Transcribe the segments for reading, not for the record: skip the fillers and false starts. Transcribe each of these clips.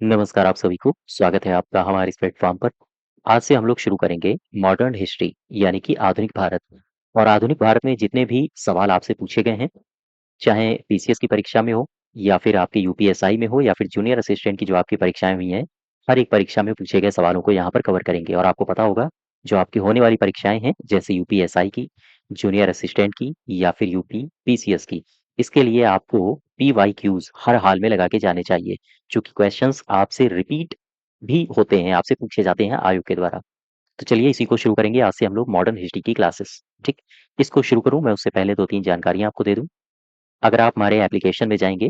नमस्कार आप सभी को, स्वागत है आपका हमारे इस प्लेटफ़ॉर्म पर। आज से हम लोग शुरू करेंगे मॉडर्न हिस्ट्री यानी कि आधुनिक भारत। और आधुनिक भारत में जितने भी सवाल आपसे पूछे गए हैं, चाहे पीसीएस की परीक्षा में हो या फिर आपकी यूपीएसआई में हो या फिर जूनियर असिस्टेंट की जो आपकी परीक्षाएँ हुई हैं, हर एक परीक्षा में पूछे गए सवालों को यहाँ पर कवर करेंगे। और आपको पता होगा, जो आपकी होने वाली परीक्षाएँ हैं, जैसे यूपीएसआई की, जूनियर असिस्टेंट की या फिर यूपी पीसीएस की, इसके लिए आपको पीवाईक्यूज़ हर हाल में लगा के जाने चाहिए। चूँकि क्वेश्चंस आपसे रिपीट भी होते हैं, आपसे पूछे जाते हैं आयोग के द्वारा। तो चलिए इसी को शुरू करेंगे आज से हम लोग मॉडर्न हिस्ट्री की क्लासेस, ठीक? इसको शुरू करूँ मैं उससे पहले 2-3 जानकारियाँ आपको दे दूँ। अगर आप हमारे एप्लीकेशन में जाएँगे,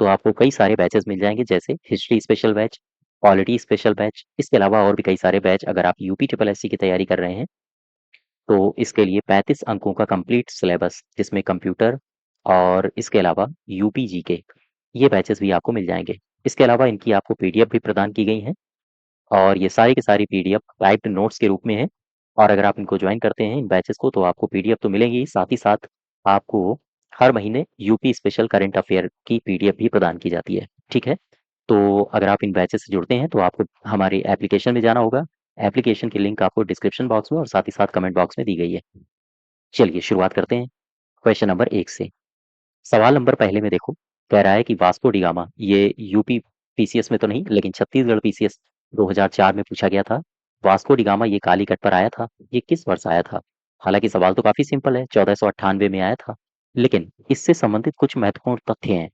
तो आपको कई सारे बैचेज़ मिल जाएँगे जैसे history special batch, polity special batch, इसके अलावा और भी कई सारे बैच अगर आप यूपी ट्रिपल एससी की तैयारी कर रहे हैं, तो इसके लिए 35 अंकों का कंप्लीट सिलेबस जिसमें कंप्यूटर और इसके अलावा यूपी जीके, ये बैचेज़ भी आपको मिल जाएँगे। इसके अलावा इनकी आपको पीडीएफ भी प्रदान की गई हैं। और ये सारी की सारी पीडीएफ टाइप्ड नोट्स के रूप में है। और अगर आप इनको ज्वाइन करते हैं इन बैचेस को तो आपको पीडीएफ तो मिलेंगी ही, साथ ही साथ आपको हर महीने यूपी स्पेशल करंट अफेयर की पीडीएफ भी प्रदान की जाती है, ठीक है? तो अगर आप इन बैचेस से जुड़ते हैं तो आपको हमारे एप्लीकेशन में जाना होगा। एप्लीकेशन की लिंक आपको डिस्क्रिप्शन बॉक्स में और साथ ही साथ कमेंट बॉक्स में दी गई है। चलिए शुरुआत करते हैं क्वेश्चन नंबर 1 से। सवाल नंबर पहले में देखो, कह रहा है कि वास्को डी गामा, ये यूपी पीसीएस में तो नहीं लेकिन छत्तीसगढ़ पीसीएस 2004 में पूछा गया था। वास्को डी गामा ये कालीकट पर आया था, ये किस वर्ष आया था? हालांकि सवाल तो काफी सिंपल है, 1498 में आया था। लेकिन इससे संबंधित कुछ महत्वपूर्ण तथ्य हैं,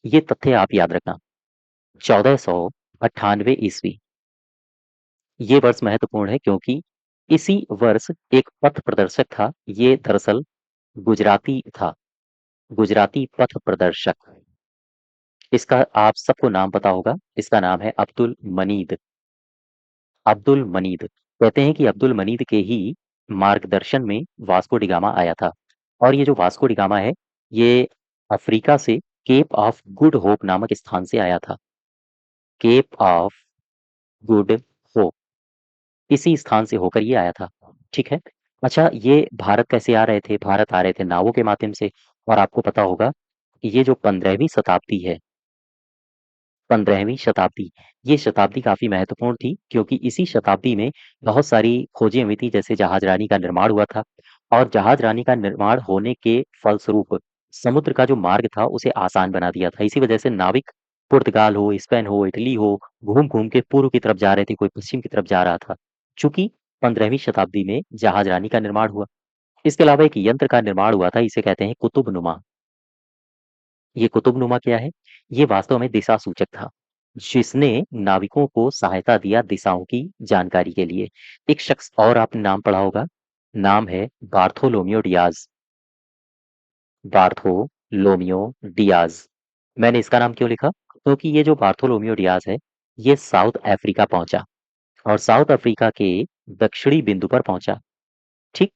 ये तथ्य आप याद रखना। 1498 ईस्वी, ये वर्ष महत्वपूर्ण है क्योंकि इसी वर्ष एक पथ प्रदर्शक था, ये दरअसल गुजराती था, गुजराती पथ प्रदर्शक। इसका आप सबको नाम पता होगा, इसका नाम है अब्दुल मनीद। अब्दुल मनीद, कहते हैं कि अब्दुल मनीद के ही मार्गदर्शन में वास्को डी गामा आया था। और ये जो वास्को डी गामा है, ये अफ्रीका से केप ऑफ गुड होप नामक स्थान से आया था। केप ऑफ गुड होप, इसी स्थान से होकर ये आया था, ठीक है? अच्छा, ये भारत कैसे आ रहे थे? भारत आ रहे थे नावों के माध्यम से। और आपको पता होगा कि ये जो 15वीं शताब्दी है, 15वीं शताब्दी, ये शताब्दी काफ़ी महत्वपूर्ण थी क्योंकि इसी शताब्दी में बहुत सारी खोजें हुई थी, जैसे जहाजरानी का निर्माण हुआ था। और जहाजरानी का निर्माण होने के फलस्वरूप समुद्र का जो मार्ग था उसे आसान बना दिया था। इसी वजह से नाविक पुर्तगाल हो, स्पेन हो, इटली हो, घूम-घूम के पूर्व की तरफ जा रहे थे, कोई पश्चिम की तरफ जा रहा था। चूँकि 15वीं शताब्दी में जहाजरानी का निर्माण हुआ। इसके अलावा एक यंत्र का निर्माण हुआ था, इसे कहते हैं कुतुबनुमा। ये कुतुबनुमा क्या है? ये वास्तव में दिशा सूचक था, जिसने नाविकों को सहायता दिया दिशाओं की जानकारी के लिए। एक शख्स और आपने नाम पढ़ा होगा, नाम है बार्थोलोमियो डियाज। Bartolomeu Diaz. मैंने इसका नाम क्यों लिखा? क्योंकि ये जो बार्थोलोमियो डियाज है, ये साउथ अफ्रीका पहुंचा और साउथ अफ्रीका के दक्षिणी बिंदु पर पहुंचा, ठीक?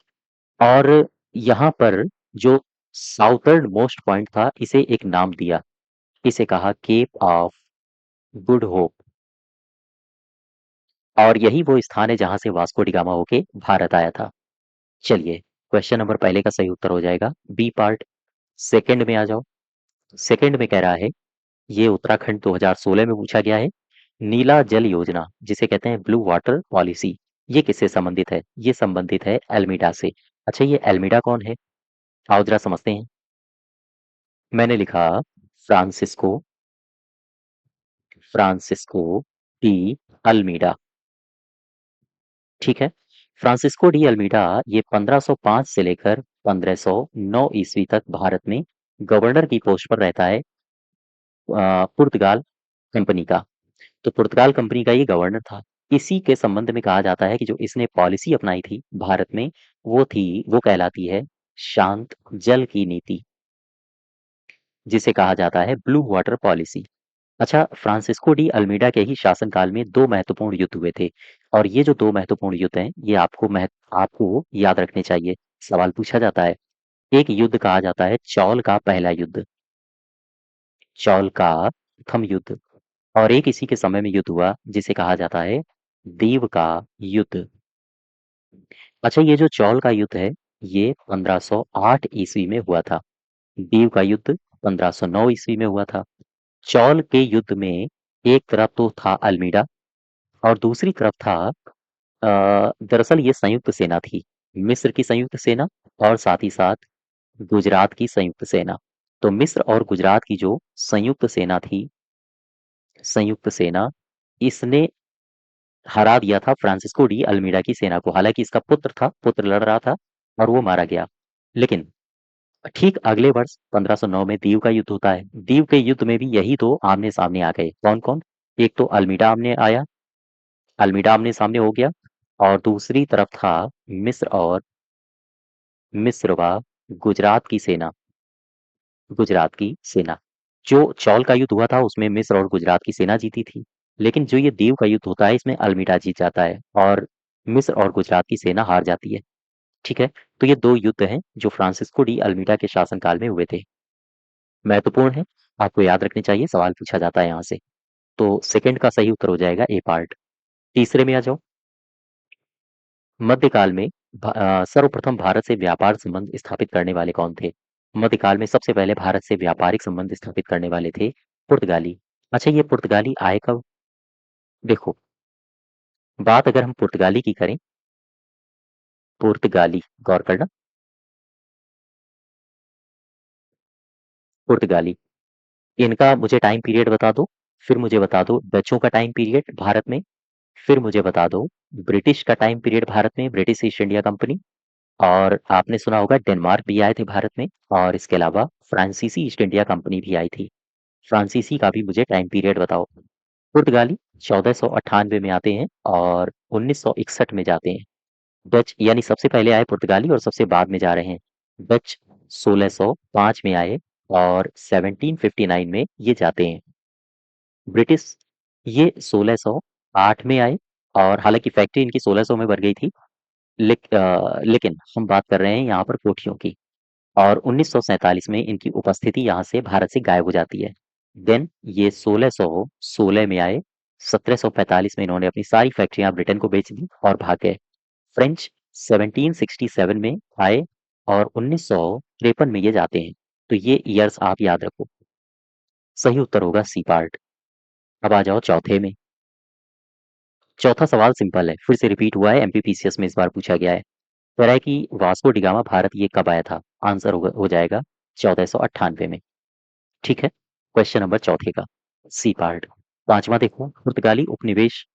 और यहाँ पर जो साउथर्न मोस्ट पॉइंट था, इसे एक नाम दिया, इसे कहा केप ऑफ गुड होप। और यही वो स्थान है जहां से वास्को डी गामा होके भारत आया था। चलिए, क्वेश्चन नंबर पहले का सही उत्तर हो जाएगा बी पार्ट। सेकंड में आ जाओ। सेकंड में कह रहा है, ये उत्तराखंड 2016 में पूछा गया है। नीला जल योजना, जिसे कहते हैं ब्लू वाटर पॉलिसी, ये किससे संबंधित है? ये संबंधित है एल्मीडा से। अच्छा, ये एल्मीडा कौन है? आओ जरा समझते हैं। मैंने लिखा फ्रांसिस्को, फ्रांसिस्को डी अल्मीडा, ठीक है? फ्रांसिस्को डी अल्मीडा ये 1505 से लेकर 1509 ईस्वी तक भारत में गवर्नर की पोस्ट पर रहता है, पुर्तगाल कंपनी का। तो पुर्तगाल कंपनी का ये गवर्नर था। इसी के संबंध में कहा जाता है कि जो इसने पॉलिसी अपनाई थी भारत में, वो कहलाती है शांत जल की नीति, जिसे कहा जाता है ब्लू वाटर पॉलिसी। अच्छा, फ्रांसिस्को डी अल्मीडा के ही शासनकाल में 2 महत्वपूर्ण युद्ध हुए थे। और ये जो 2 महत्वपूर्ण युद्ध हैं, ये आपको याद रखने चाहिए। सवाल पूछा जाता है। एक युद्ध कहा जाता है चौल का पहला युद्ध, चौल का प्रथम युद्ध। और एक इसी के समय में युद्ध हुआ जिसे कहा जाता है दीव का युद्ध। अच्छा, ये जो चौल का युद्ध है, ये 1508 ईस्वी में हुआ था। दीव का युद्ध 1509 ईस्वी में हुआ था। चौल के युद्ध में एक तरफ तो था अल्मीडा और दूसरी तरफ था दरअसल ये संयुक्त सेना थी। मिस्र की संयुक्त सेना और साथ ही साथ गुजरात की संयुक्त सेना। तो मिस्र और गुजरात की जो संयुक्त सेना थी, संयुक्त सेना, इसने हरा दिया था फ्रांसिस्को डी अल्मीडा की सेना को। हालांकि इसका पुत्र था, पुत्र लड़ रहा था और वो मारा गया। लेकिन ठीक अगले वर्ष 1509 में दीव का युद्ध होता है। दीव के युद्ध में भी यही दो आमने सामने आ गए। कौन कौन? एक तो अल्मीडा आमने आया, अल्मीडा आमने सामने हो गया, और दूसरी तरफ था मिस्र व गुजरात की सेना। गुजरात की सेना, जो चौल का युद्ध हुआ था उसमें मिस्र और गुजरात की सेना जीती थी। लेकिन जो ये दीव का युद्ध होता है इसमें अल्मीडा जीत जाता है और मिस्र और गुजरात की सेना हार जाती है। ठीक है, तो ये दो युद्ध हैं जो फ्रांसिस्को डी अल्मीडा के शासनकाल में हुए थे। महत्वपूर्ण है, आपको याद रखने चाहिए, सवाल पूछा जाता है यहाँ से। तो सेकंड का सही उत्तर हो जाएगा ए पार्ट। तीसरे में आ जाओ। मध्यकाल में सर्वप्रथम भारत से व्यापार संबंध स्थापित करने वाले कौन थे? मध्यकाल में सबसे पहले भारत से व्यापारिक संबंध स्थापित करने वाले थे पुर्तगाली। अच्छा, ये पुर्तगाली आए कब? देखो, बात अगर हम पुर्तगाली की करें, पुर्तगाली, गौर करना, पुर्तगाली, इनका मुझे टाइम पीरियड बता दो, फिर मुझे बता दो डचों का टाइम पीरियड भारत में, फिर मुझे बता दो ब्रिटिश का टाइम पीरियड भारत में, ब्रिटिश ईस्ट इंडिया कंपनी, और आपने सुना होगा डेनमार्क भी आए थे भारत में, और इसके अलावा फ्रांसीसी ईस्ट इंडिया कंपनी भी आई थी। फ्रांसीसी का भी मुझे टाइम पीरियड बताओ। पुर्तगाली 1498 में आते हैं और 1961 में जाते हैं। डच यानी सबसे पहले आए पुर्तगाली और सबसे बाद में जा रहे हैं। डच 1605 में आए और 1759 में ये जाते हैं। ब्रिटिश ये 1608 में आए और हालांकि फैक्ट्री इनकी 1600 में बन गई थी। लेकिन हम बात कर रहे हैं यहाँ पर कोठियों की, और 1947 में इनकी उपस्थिति यहाँ से भारत से गायब हो जाती है। देन ये 1616 में आए, 1745 में इन्होंने अपनी सारी फैक्ट्रियां ब्रिटेन को बेच दी और भाग गए। फ्रेंच 1767 में आए और 1953 में ये जाते हैं। तो ये ईयर्स आप याद रखो। सही उत्तर होगा सी पार्ट। अब आ जाओ चौथे में। चौथा सवाल सिंपल है, फिर से रिपीट हुआ है, एमपीपीसीएस में इस बार पूछा गया है। कह रहा है कि वास्को डिगामा भारत ये कब आया था? आंसर हो जाएगा 1498 में। ठीक है, क्वेश्चन नंबर चौथे का सी पार्ट। पांचवा देखो, पुर्तगाली उपनिवेश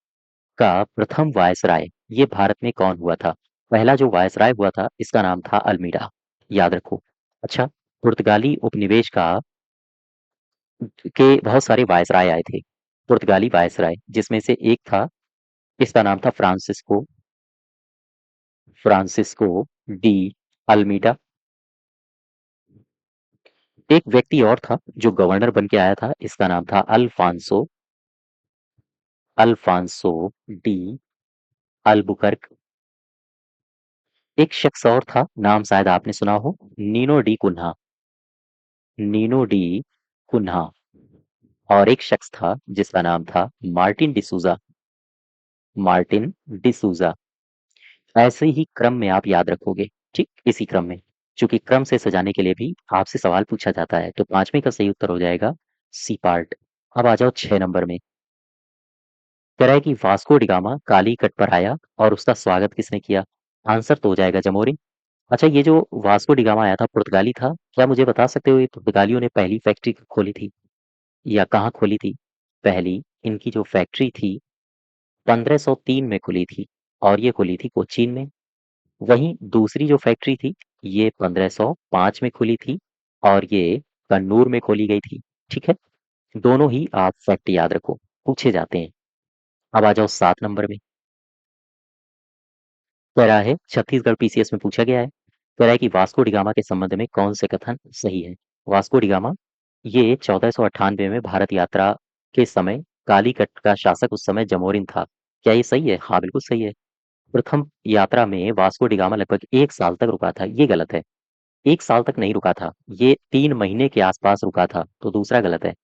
का प्रथम वायसराय ये भारत में कौन हुआ था? पहला जो वायसराय हुआ था इसका नाम था अल्मीडा, याद रखो। अच्छा, पुर्तगाली उपनिवेश का के बहुत सारे वायसराय आए थे, पुर्तगाली वायसराय, जिसमें से एक था, इसका नाम था फ्रांसिस्को, फ्रांसिस्को डी अल्मीडा। एक व्यक्ति और था जो गवर्नर बन के आया था, इसका नाम था अल्फांसो, अल्फांसो डी अल्बुकर्क। एक शख्स और था, नाम शायद आपने सुना हो, Nino de Cunha, Nino de Cunha. और एक शख्स था जिसका नाम था मार्टिन डिसूजा, मार्टिन डिसूजा। ऐसे ही क्रम में आप याद रखोगे, ठीक इसी क्रम में, चूंकि क्रम से सजाने के लिए भी आपसे सवाल पूछा जाता है। तो पांचवें का सही उत्तर हो जाएगा सी पार्ट। अब आ जाओ 6 नंबर में। कह रहा है कि वास्को डिगामा कालीकट पर आया और उसका स्वागत किसने किया? आंसर तो हो जाएगा जमोरिन। अच्छा, ये जो वास्को डिगामा आया था पुर्तगाली था, क्या मुझे बता सकते हो ये पुर्तगालियों ने पहली फैक्ट्री कब खोली थी या कहाँ खोली थी? पहली इनकी जो फैक्ट्री थी 1503 में खुली थी और ये खुली थी कोचीन में। वहीं दूसरी जो फैक्ट्री थी ये 1505 में खुली थी और ये कन्नूर में खोली गई थी। ठीक है, दोनों ही आप फैक्ट याद रखो, पूछे जाते हैं। अब आ जाओ 7 नंबर में। कह रहा है, छत्तीसगढ़ पीसीएस में पूछा गया है, कह रहा है कि वास्को डिगामा के संबंध में कौन से कथन सही है? वास्को डिगामा ये 1498 में भारत यात्रा के समय कालीकट का शासक उस समय जमोरिन था। क्या ये सही है? हाँ, बिल्कुल सही है। प्रथम यात्रा में वास्को डिगामा लगभग 1 साल तक रुका था, ये गलत है। 1 साल तक नहीं रुका था, ये 3 महीने के आसपास रुका था, तो दूसरा गलत है।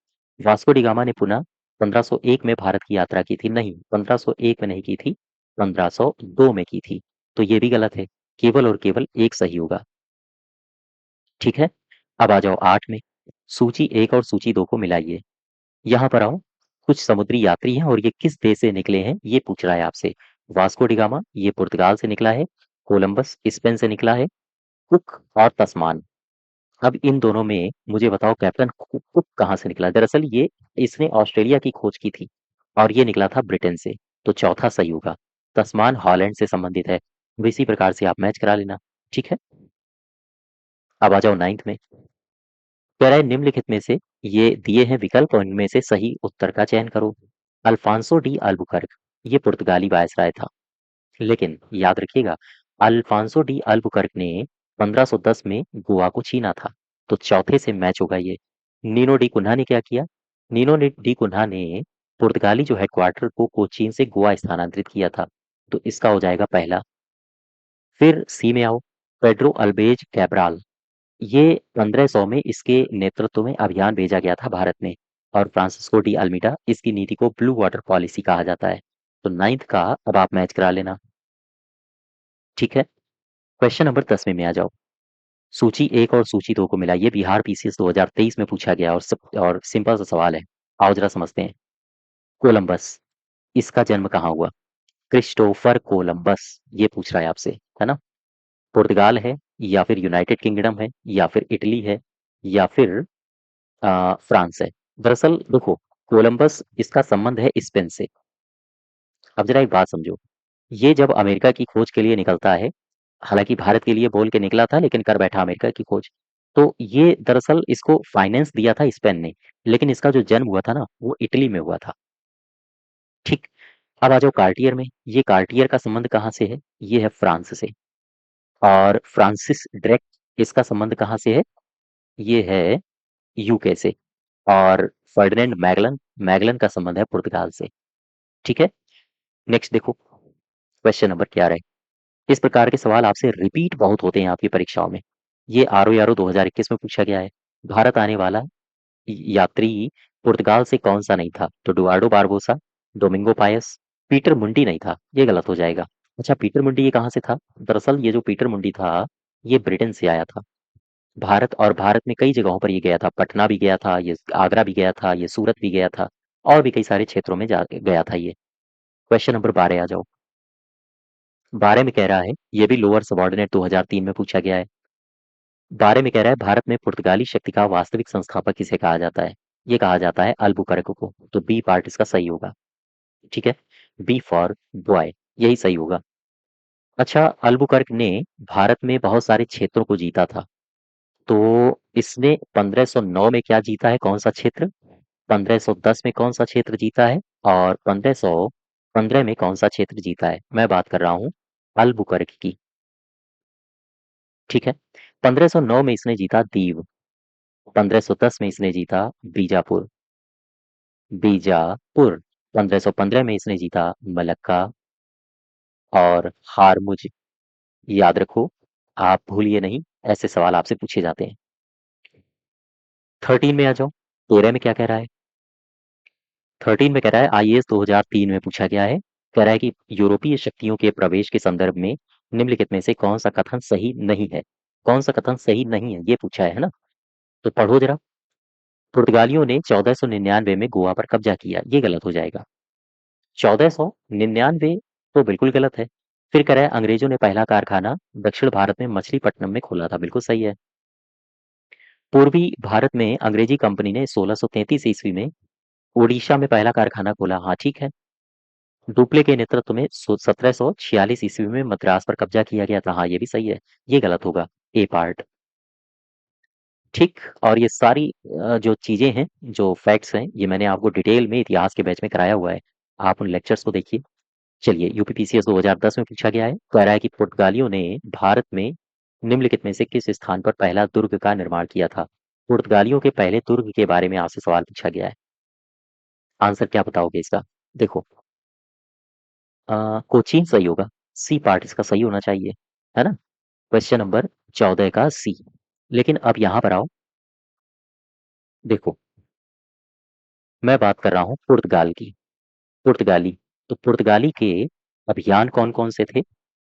वास्को डिगामा ने पुनः 1501 में भारत की यात्रा की थी, नहीं 1501 में नहीं की थी, 1502 में की थी, तो ये भी गलत है। केवल और केवल एक सही होगा। ठीक है, अब आ जाओ 8 में। सूची 1 और सूची 2 को मिलाइए। यहाँ पर आओ। कुछ समुद्री यात्री हैं और ये किस देश से निकले हैं ये पूछ रहा है आपसे। वास्को डी गामा ये पुर्तगाल से निकला है, कोलंबस स्पेन से निकला है, कुक और तस्मान। अब इन दोनों में मुझे बताओ कैप्टन कुक कहाँ से निकला? दरअसल ये इसने ऑस्ट्रेलिया की खोज की थी और ये निकला था ब्रिटेन से। तो चौथा सही होगा। तस्मान हॉलैंड से संबंधित है। अब इसी प्रकार से आप मैच करा लेना। ठीक है, अब आ जाओ नाइन्थ में। कह रहा है निम्नलिखित में से ये दिए हैं विकल्प और इनमें से सही उत्तर का चयन करो। अल्फांसो डी अल्बुकर्क ये पुर्तगाली वायसराय था, लेकिन याद रखिएगा अल्फांसो डी अल्बुकर्क ने 1510 में गोवा को छीना था। तो चौथे से मैच होगा ये। नीनो डी कुन्हा ने क्या किया? डी कुन्हा ने पुर्तगाली जो हेडक्वार्टर को कोचीन से गोवा स्थानांतरित किया था। तो इसका हो जाएगा पहला। फिर सी में आओ। पेड्रो अल्बेज कैब्राल ये 1500 में इसके नेतृत्व में अभियान भेजा गया था भारत में, और फ्रांसिस्को डी अल्मीडा इसकी नीति को ब्लू वाटर पॉलिसी कहा जाता है। तो नाइन्थ का अब आप मैच करा लेना। ठीक है, क्वेश्चन नंबर 10 में आ जाओ। सूची एक और सूची दो को मिलाइए। बिहार पीसीएस 2023 में पूछा गया और सिंपल सा सवाल है। आओ जरा समझते हैं। कोलंबस इसका जन्म कहाँ हुआ? क्रिस्टोफर कोलंबस ये पूछ रहा है आपसे, है ना? पुर्तगाल है, या फिर यूनाइटेड किंगडम है, या फिर इटली है, या फिर फ्रांस है। दरअसल देखो, कोलंबस इसका संबंध है स्पेन से। अब जरा एक बात समझो, ये जब अमेरिका की खोज के लिए निकलता है, हालांकि भारत के लिए बोल के निकला था लेकिन कर बैठा अमेरिका की खोज। तो ये दरअसल इसको फाइनेंस दिया था स्पेन ने, लेकिन इसका जो जन्म हुआ था ना वो इटली में हुआ था। ठीक, अब आ जाओ कार्टियर में। ये कार्टियर का संबंध कहाँ से है? ये है फ्रांस से। और फ्रांसिस ड्रेक इसका संबंध कहाँ से है? ये है यूके से। और फर्डिनेंड मैगलन मैगलन का संबंध है पुर्तगाल से। ठीक है, नेक्स्ट देखो, क्वेश्चन नंबर 11 है। इस प्रकार के सवाल आपसे रिपीट बहुत होते हैं आपकी परीक्षाओं में। ये आरो यारो 2021 में पूछा गया है। भारत आने वाला यात्री पुर्तगाल से कौन सा नहीं था? तो डुआर्डो बारबोसा, डोमिंगो पायस, पीटर मुंडी नहीं था, ये गलत हो जाएगा। अच्छा, पीटर मुंडी ये कहाँ से था? दरअसल ये जो पीटर मुंडी था ये ब्रिटेन से आया था भारत, और भारत में कई जगहों पर ये गया था। पटना भी गया था ये, आगरा भी गया था ये, सूरत भी गया था, और भी कई सारे क्षेत्रों में जा गया था ये। क्वेश्चन नंबर 12 आ जाओ। 12 में कह रहा है, ये भी लोअर सबऑर्डिनेट 2003 में पूछा गया है। 12 में कह रहा है भारत में पुर्तगाली शक्ति का वास्तविक संस्थापक किसे कहा जाता है? ये कहा जाता है अल्बुकर्क को। तो बी पार्ट इसका सही होगा। ठीक है, बी फॉर बॉय यही सही होगा। अच्छा, अल्बुकर्क ने भारत में बहुत सारे क्षेत्रों को जीता था। तो इसने 1509 में क्या जीता है, कौन सा क्षेत्र? 1510 में कौन सा क्षेत्र जीता है? और 1515 में कौन सा क्षेत्र जीता है? मैं बात कर रहा हूँ अल्बुकर्क की। ठीक है, 1509 में इसने जीता दीव, 1510 में इसने जीता बीजापुर, 1515 में इसने जीता मलक्का और हारमुज। याद रखो, आप भूलिए नहीं, ऐसे सवाल आपसे पूछे जाते हैं। 13 में आ जाओ। 13 में क्या कह रहा है? 13 में कह रहा है आईएएस 2003 में पूछा गया है। कह रहा है कि यूरोपीय शक्तियों के प्रवेश के संदर्भ में निम्नलिखित में से कौन सा कथन सही नहीं है? कौन सा कथन सही नहीं है ये पूछा है ना? तो पढ़ो जरा। पुर्तगालियों ने 1499 में गोवा पर कब्जा किया, ये गलत हो जाएगा। 1499 तो बिल्कुल गलत है। फिर कह रहा है अंग्रेजों ने पहला कारखाना दक्षिण भारत में मछलीपट्टनम में खोला था, बिल्कुल सही है। पूर्वी भारत में अंग्रेजी कंपनी ने 1633 ईस्वी में ओडिशा में पहला कारखाना खोला, हाँ ठीक है। डुप्ले के नेतृत्व में 1746 ईस्वी में मद्रास पर कब्जा किया गया था, हाँ ये भी सही है। ये गलत होगा, ए पार्ट। ठीक, और ये सारी जो चीजें हैं, जो फैक्ट्स हैं, ये मैंने आपको डिटेल में इतिहास के बैच में कराया हुआ है। आप उन लेक्चर्स को देखिए। चलिए, यूपीपीसीएस 2010 में पूछा गया है। कह रहा है कि पुर्तगालियों ने भारत में निम्नलिखित में से किस स्थान पर पहला दुर्ग का निर्माण किया था? पुर्तगालियों के पहले दुर्ग के बारे में आपसे सवाल पूछा गया है। आंसर क्या बताओगे इसका? देखो, कोचीन सही होगा। सी पार्ट इसका सही होना चाहिए, है ना? क्वेश्चन नंबर 14 का सी। लेकिन अब यहाँ पर आओ, देखो, मैं बात कर रहा हूँ पुर्तगाल की। पुर्तगाली, तो पुर्तगाली के अभियान कौन कौन से थे?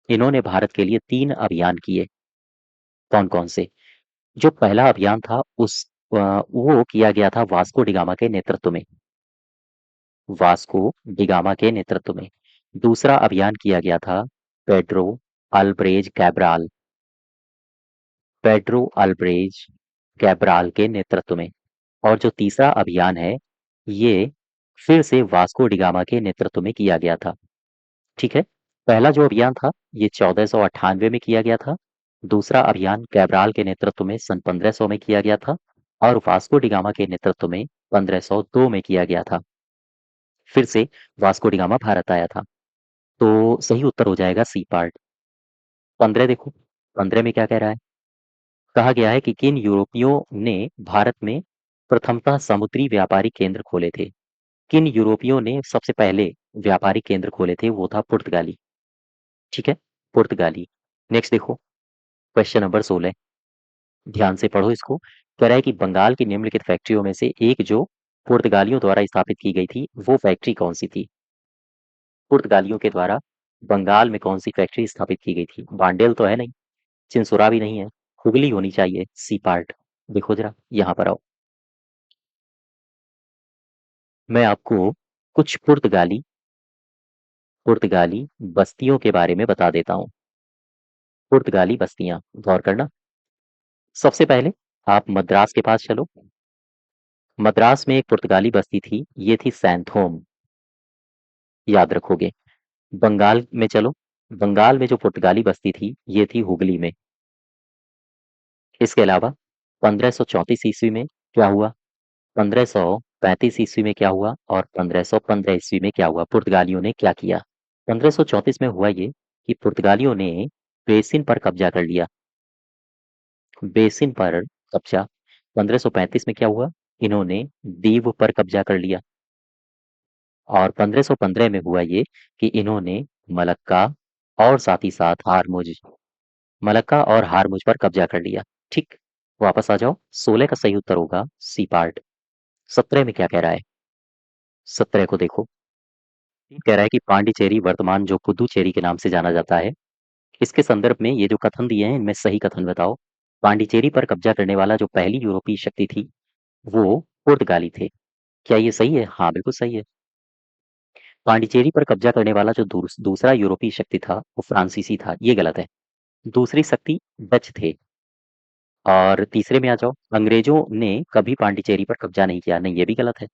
इन्होंने भारत के लिए 3 अभियान किए। कौन कौन से? जो पहला अभियान था वो किया गया था वास्को डिगामा के नेतृत्व में। वास्को डिगामा के नेतृत्व में। दूसरा अभियान किया गया था पेड्रो अल्ब्रेज कैब्राल पेड्रो अल्ब्रेज कैब्राल के नेतृत्व में। और जो तीसरा अभियान है ये फिर से वास्को डिगामा के नेतृत्व में किया गया था। ठीक है। पहला जो अभियान था ये 1498 में किया गया था। दूसरा अभियान कैब्राल के नेतृत्व में सन 1500 में किया गया था और वास्को डिगामा के नेतृत्व में 1502 में किया गया था। फिर से वास्को डिगामा भारत आया था। तो सही उत्तर हो जाएगा सी पार्ट। 15 देखो, 15 में क्या कह रहा है? कहा गया है कि किन यूरोपियों ने भारत में प्रथमतः समुद्री व्यापारी केंद्र खोले थे। किन यूरोपियों ने सबसे पहले व्यापारिक केंद्र खोले थे? वो था पुर्तगाली। ठीक है, पुर्तगाली। नेक्स्ट देखो, क्वेश्चन नंबर 16। ध्यान से पढ़ो इसको। कह रहा है कि बंगाल की निम्नलिखित फैक्ट्रियों में से एक जो पुर्तगालियों द्वारा स्थापित की गई थी वो फैक्ट्री कौन सी थी? पुर्तगालियों के द्वारा बंगाल में कौन सी फैक्ट्री स्थापित की गई थी? बांडेल तो है नहीं, चिंसुरा भी नहीं है, हुगली होनी चाहिए, सी पार्ट। देखो जरा यहाँ पर आओ, मैं आपको कुछ पुर्तगाली पुर्तगाली बस्तियों के बारे में बता देता हूँ। पुर्तगाली बस्तियां, गौर करना। सबसे पहले आप मद्रास के पास चलो। मद्रास में एक पुर्तगाली बस्ती थी, ये थी सैंथोम, याद रखोगे। बंगाल में चलो, बंगाल में जो पुर्तगाली बस्ती थी ये थी हुगली में। इसके अलावा 1534 ईस्वी में क्या हुआ, 1535 ईस्वी में क्या हुआ और 1515 ईस्वी में क्या हुआ? पुर्तगालियों ने क्या किया? 1534 में हुआ ये कि पुर्तगालियों ने बेसिन पर कब्जा कर लिया। बेसिन पर कब्जा। 1535 में क्या हुआ? इन्होंने दीव पर कब्जा कर लिया। और 1515 में हुआ ये कि इन्होंने मलक्का और साथ ही साथ हारमुज मलक्का और हारमुज पर कब्जा कर लिया। ठीक, वापस आ जाओ। 16 का सही उत्तर होगा सी पार्ट। 17 में क्या कह रहा है? 17 को देखो, कह रहा है कि पांडिचेरी वर्तमान जो पुदुचेरी के नाम से जाना जाता है, इसके संदर्भ में ये जो कथन दिए हैं इनमें सही कथन बताओ। पांडिचेरी पर कब्जा करने वाला जो पहली यूरोपीय शक्ति थी वो पुर्तगाली थे। क्या ये सही है? हाँ, बिल्कुल सही है। पांडिचेरी पर कब्जा करने वाला जो दूसरा यूरोपीय शक्ति था वो फ्रांसीसी था, ये गलत है। दूसरी शक्ति डच थे। और तीसरे में आ जाओ, अंग्रेजों ने कभी पांडिचेरी पर कब्जा नहीं किया, नहीं, ये भी गलत है।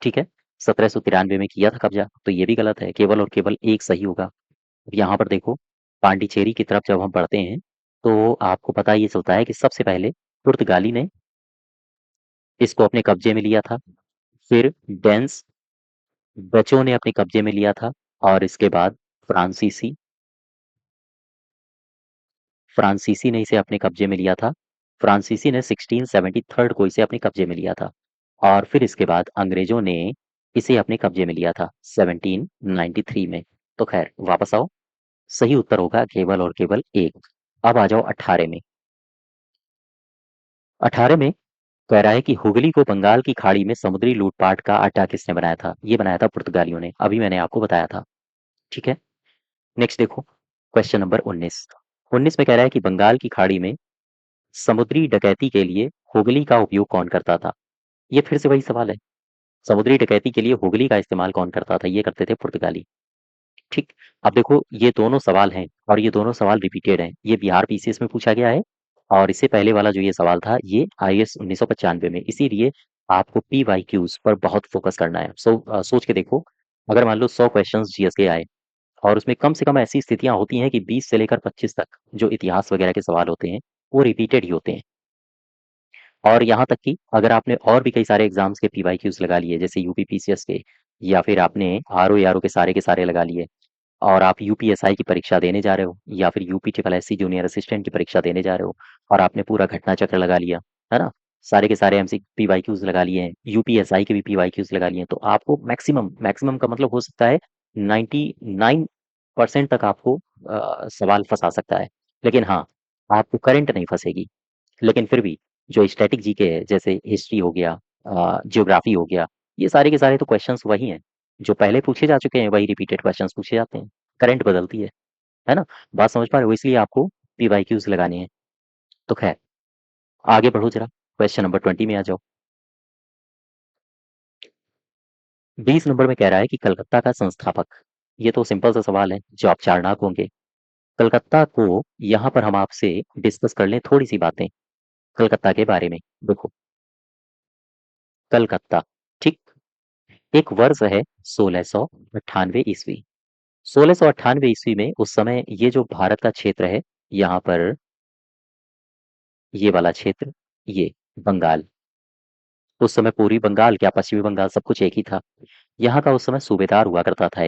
ठीक है, 1793 में किया था कब्जा, तो ये भी गलत है। केवल और केवल एक सही होगा। अब यहाँ पर देखो, पांडिचेरी की तरफ जब हम बढ़ते हैं तो आपको पता ये चलता है कि सबसे पहले पुर्तगाली ने इसको अपने कब्जे में लिया था, फिर डेंस डचों ने अपने कब्जे में लिया था, और इसके बाद फ्रांसीसी फ्रांसीसी ने इसे अपने कब्जे में लिया था। फ्रांसीसी ने 1673 को इसे अपने कब्जे में लिया था। और फिर इसके बाद अंग्रेजों ने इसे अपने कब्जे में लिया था 1793 में। तो खैर, वापस आओ। सही उत्तर होगा केवल और केवल एक। अब आ जाओ 18 में। 18 में कह रहा है कि हुगली को बंगाल की खाड़ी में समुद्री लूटपाट का अड्डा किसने बनाया था? ये बनाया था पुर्तगालियों ने, अभी मैंने आपको बताया था। ठीक है, नेक्स्ट देखो, क्वेश्चन नंबर 19। 19 में कह रहा है कि बंगाल की खाड़ी में समुद्री डकैती के लिए हुगली का उपयोग कौन करता था? ये फिर से वही सवाल है। समुद्री डकैती के लिए हुगली का इस्तेमाल कौन करता था? ये करते थे पुर्तगाली। ठीक। अब देखो, ये दोनों सवाल हैं और ये दोनों सवाल रिपीटेड हैं। ये बिहार पीसीएस में पूछा गया है और इससे पहले वाला जो ये सवाल था ये आईएएस 1995 में। इसीलिए आपको पीवाईक्यूज पर बहुत फोकस करना है। सोच के देखो, अगर मान लो 100 क्वेश्चंस जीएस के आए और उसमें कम से कम ऐसी स्थितियां होती हैं कि 20 से लेकर 25 तक जो इतिहास वगैरह के सवाल होते हैं वो रिपीटेड ही होते हैं। और यहाँ तक कि अगर आपने और भी कई सारे एग्जाम्स के पीवाईक्यूज लगा लिए, जैसे यूपी पीसीएस के, या फिर आपने आरओ आरओ के सारे लगा लिए, और आप यूपीएसआई की परीक्षा देने जा रहे हो, या फिर UP triple SC junior assistant की परीक्षा देने जा रहे हो और आपने पूरा घटना चक्र लगा लिया, है ना, सारे के सारे एमसी पीवाईक्यूज लगा लिए हैं, यूपीएसआई के भी पीवाईक्यूज लगा लिए हैं, तो आपको मैक्सिमम मैक्सिमम का मतलब हो सकता है 99% तक आपको सवाल फंसा सकता है। लेकिन हाँ, आपको करंट नहीं फंसेगी। लेकिन फिर भी जो स्टैटिक जीके है, जैसे हिस्ट्री हो गया, जियोग्राफी हो गया, ये सारे के सारे तो क्वेश्चंस वही हैं जो पहले पूछे जा चुके हैं, वही रिपीटेड क्वेश्चंस पूछे जाते हैं। करंट बदलती है ना? बात समझ पा रहे हो? इसलिए आपको पीवाईक्यूज लगाने हैं। तो खैर, आगे बढ़ो जरा, क्वेश्चन नंबर 20 में आ जाओ। 20 नंबर में कह रहा है कि कलकत्ता का संस्थापक। ये तो सिंपल सा सवाल है जो आप चारनाक होंगे। कलकत्ता को यहाँ पर हम आपसे डिस्कस कर लें थोड़ी सी बातें कलकत्ता के बारे में। देखो, कलकत्ता, ठीक, एक वर्ष है 1698 ईस्वी। 1698 ईस्वी में उस समय ये जो भारत का क्षेत्र है, यहाँ पर ये वाला क्षेत्र, ये बंगाल, उस समय पूरी बंगाल क्या पश्चिमी बंगाल सब कुछ एक ही था। यहाँ का उस समय सूबेदार हुआ करता था,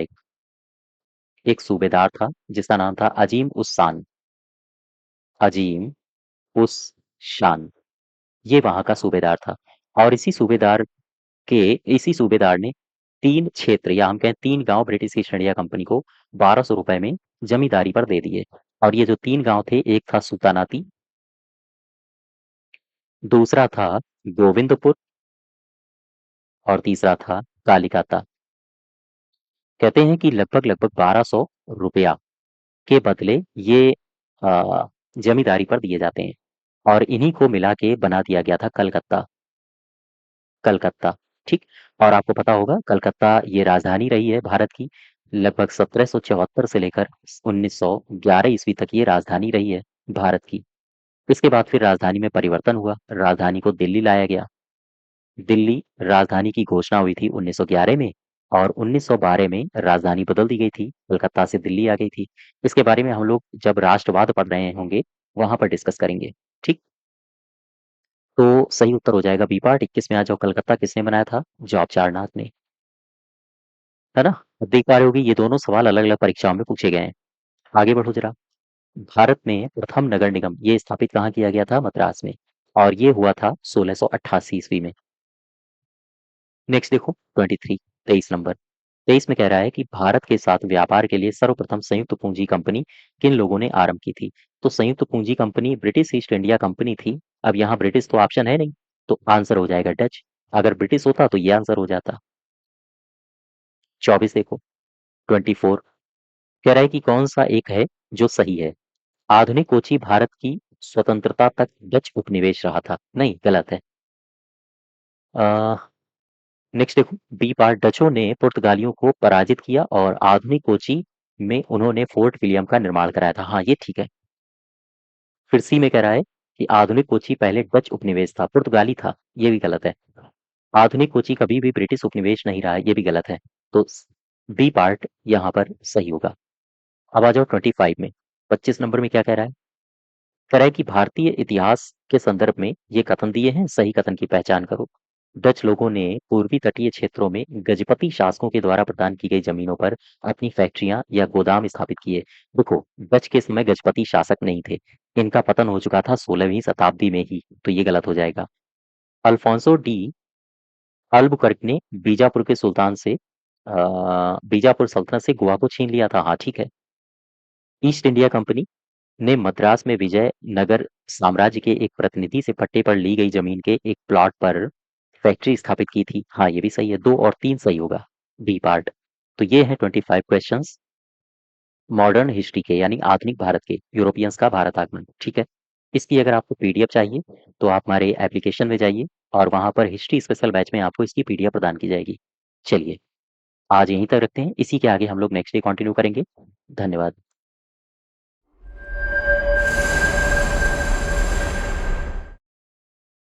एक सूबेदार था जिसका नाम था अजीम उस शान। अजीम उस शान, ये वहां का सूबेदार था। और के इसी सूबेदार ने 3 क्षेत्र या हम कहें 3 गांव ब्रिटिश ईस्ट इंडिया कंपनी को 1200 रुपए में जमींदारी पर दे दिए। और ये जो 3 गांव थे, एक था सुल्तानाती, दूसरा था गोविंदपुर और तीसरा था कालिकाता। कहते हैं कि लगभग लगभग 1200 रुपया के बदले ये जमींदारी पर दिए जाते हैं। और इन्हीं को मिला के बना दिया गया था कलकत्ता। कलकत्ता, ठीक। और आपको पता होगा कलकत्ता ये राजधानी रही है भारत की, लगभग 1774 से लेकर 1911 ईस्वी तक ये राजधानी रही है भारत की। इसके बाद फिर राजधानी में परिवर्तन हुआ, राजधानी को दिल्ली लाया गया। दिल्ली राजधानी की घोषणा हुई थी 1911 में, और 1912 में राजधानी बदल दी गई थी, कलकत्ता से दिल्ली आ गई थी। इसके बारे में हम लोग जब राष्ट्रवाद पढ़ रहे होंगे वहां पर डिस्कस करेंगे, ठीक। तो सही उत्तर हो जाएगा बी पार्ट। 21 में आ जाओ, कलकत्ता किसने बनाया था? जॉर्ज चारनाथ ने, है ना। अब देख पा रहे होगी ये दोनों सवाल अलग अलग परीक्षाओं में पूछे गए हैं। आगे बढ़ो जरा। भारत में प्रथम नगर निगम ये स्थापित कहाँ किया गया था? मद्रास में। और ये हुआ था 1688 ईस्वी में। नेक्स्ट देखो 23, 23 नंबर। 23 में कह रहा है कि भारत के साथ व्यापार के लिए सर्वप्रथम संयुक्त पूंजी कंपनी किन लोगों ने आरंभ की थी? तो संयुक्त पूंजी company British east India company थी। अब यहाँ ब्रिटिश तो ऑप्शन है नहीं, तो आंसर हो जाएगा डच। अगर ब्रिटिश होता तो ये आंसर हो जाता। 24 देखो, 24 कह रहा है कि कौन सा एक है जो सही है? आधुनिक कोची भारत की स्वतंत्रता तक डच उपनिवेश रहा था। नहीं, गलत है। नेक्स्ट देखो, बी पार्ट, डचों ने पुर्तगालियों को पराजित किया और आधुनिक कोची में उन्होंने फोर्ट विलियम का निर्माण कराया था। हाँ, ये ठीक है। फिर सी में कह रहा है कि आधुनिक कोची पहले डच उपनिवेश था, पुर्तगाली था। ये भी गलत है। आधुनिक कोची कभी भी ब्रिटिश उपनिवेश नहीं रहा है। ये भी गलत है। तो बी पार्ट यहाँ पर सही होगा। अब आ जाओ 25 में। 25 नंबर में क्या कह रहा है? कह रहा है कि भारतीय इतिहास के संदर्भ में ये कथन दिए हैं, सही कथन की पहचान करो। डच लोगों ने पूर्वी तटीय क्षेत्रों में गजपति शासकों के द्वारा प्रदान की गई जमीनों पर अपनी फैक्ट्रियां या गोदाम स्थापित किए। देखो, डच के समय गजपति शासक नहीं थे, इनका पतन हो चुका था 16वीं शताब्दी में ही, तो ये गलत हो जाएगा। अल्फोंसो डी अल्बुकर्क ने बीजापुर सल्तनत से गोवा को छीन लिया था। हाँ, ठीक है। ईस्ट इंडिया कंपनी ने मद्रास में विजय नगर साम्राज्य के एक प्रतिनिधि से पट्टे पर ली गई जमीन के एक प्लॉट पर फैक्ट्री स्थापित की थी। हाँ, ये भी सही है। 2 और 3 सही होगा, बी पार्ट। तो ये है 25 क्वेश्चंस मॉडर्न हिस्ट्री के, यानी आधुनिक भारत के, यूरोपियंस का भारत आगमन, ठीक है। इसकी अगर आपको पीडीएफ चाहिए तो आप हमारे एप्लीकेशन में जाइए और वहां पर हिस्ट्री स्पेशल बैच में आपको इसकी पीडीएफ प्रदान की जाएगी। चलिए, आज यहीं तक रखते हैं, इसी के आगे हम लोग नेक्स्ट डे कंटिन्यू करेंगे। धन्यवाद।